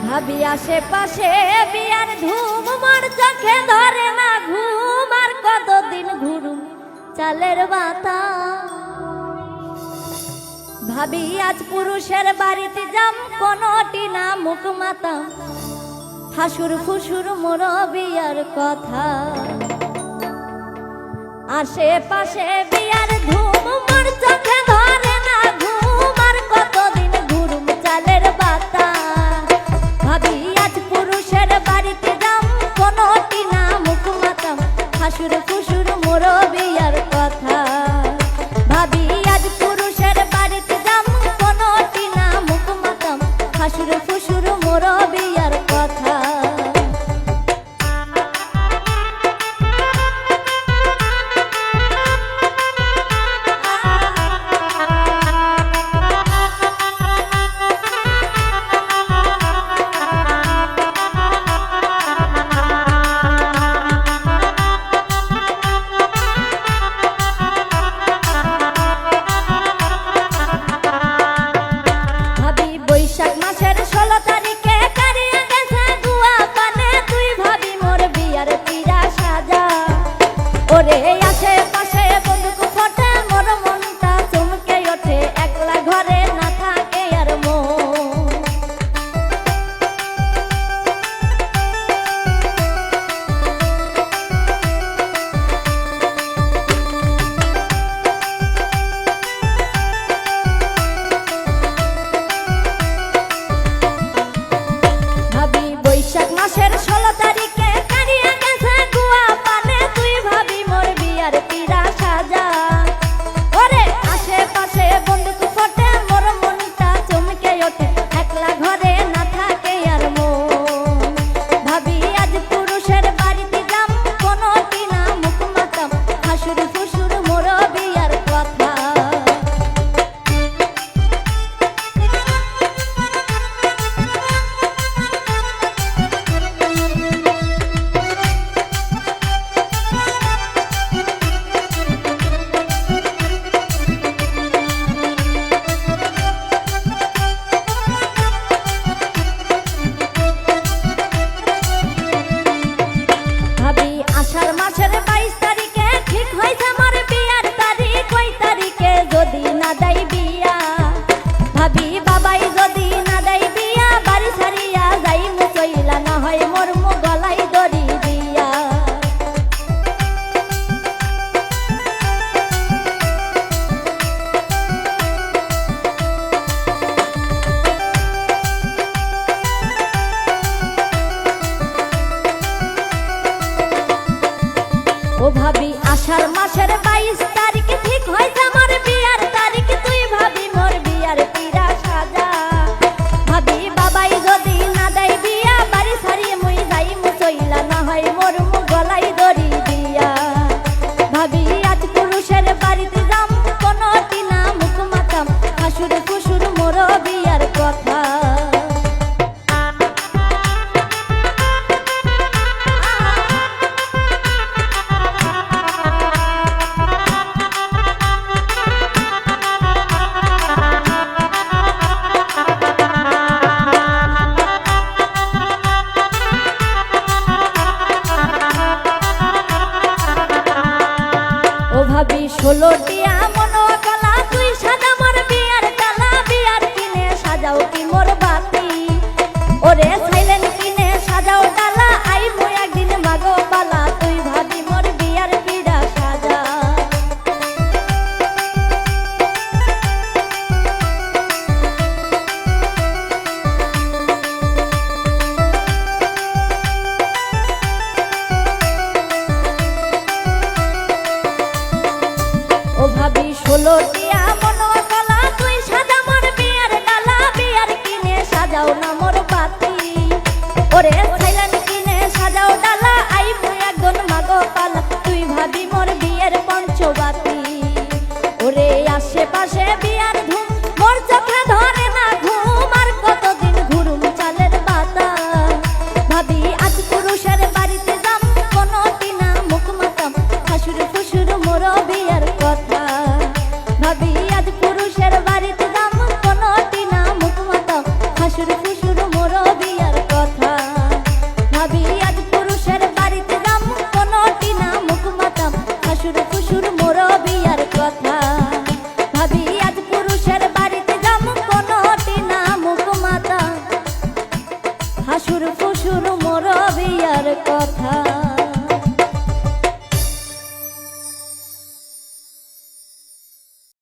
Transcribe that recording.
ভাবি আশেপাশে বিয়ার ধুম, মোর চোখে ধরে না ঘুম, আর কতদিন ঘুরুম চালের বাতা। ভাবি আজ পুরুষের বাড়িতে যাম, কোনটি না মুখ মাতা, হাসুর ফুসুর মোর বিয়ার কথা। আশেপাশে বিয়ার ধুম, মোর চোখে ধরে না ঘুম, আর কতদিন ঘুরুম চালের বাতা। ভাবি আজ পুরুষের বাড়িতে যাম, কোনটি না মুখ মাতাম, হাসুর ফুসুর মোর বিয়ার কথা। ভাবি আজ পুরুষের বাড়িতে যাম, কোনটি না মুখ মাতাম, হাসুর ফুসুর মোর বিয়ার কথা। বৈশাখ মাসের 16 তারিখে কারিয়া গেছে গুয়া পানে, তুই ভাবি মোর বিয়ার পিড়া সাজা। ওরে আশেপাশে বন্দুক ফোটে, মোর মনটা চমকে ওঠে, একলা ঘরে না থাকে আর মন। বৈশাখ মাসের 16 তারিখে কারিয়া গেছে গুয়া পানে, তুই ভাবি মোর বিয়ার পিড়া সাজা। ওরে আশেপাশে বন্দুক ফোটে, মোর মনটা চমকে ওঠে, একলা ঘরে না থাকে আর মন। ভাবি আজ পুরুষের বাড়িতে যাম, কোনটি না মুখ মাতাম, হাসুর ফুসুর মোর বিয়ার কথা। আষাঢ় মাসের 22 তারিখে ঠিক হয়েছে মোর বিয়ার তারিখ, ওই তারিখে যদি না দেয় বিয়া। ভাবি বাবাই যদি না দেয় বিয়া, বাড়ি ছাড়িয়া যাই মুচইলা, না হয় মোর গলায় দড়ি দিয়া। ও ভাবি আষাঢ় মাসের 22 তারিখে ঠিক হয়েছে মোর বিয়ার তারিখ, তুই ভাবি মোর বিয়ার পিড়া সাজা। ভাবি বাবাই যদি না দেয় বিয়া, বাড়ি ছাড়িয়ে মুই যাই মুচইলা, না হয় মোর গলায় দড়ি দিয়া। ভাবি আজ পুরুষের বাড়িতে যাম, কোনটি না মুখ মাতাম, হাসুর ফুসুর মোর বিয়ার কথা। ভাবি 16টি আমন কলা, তুই সাজা মোর বিয়ার কালা, বিয়ার কিনে সাজাও কি মোর বাতি। ওরে সাইলেন কিনে সাজাও ডালা, আইবো একদিন মাগো পালা, তুই ভাবি মোর বিয়ার পিড়া সাজা। ও ভাবি 16টি আমন কলা, তুই সাজা মোর বিয়ার ডালা, বিয়ার কিনে কথা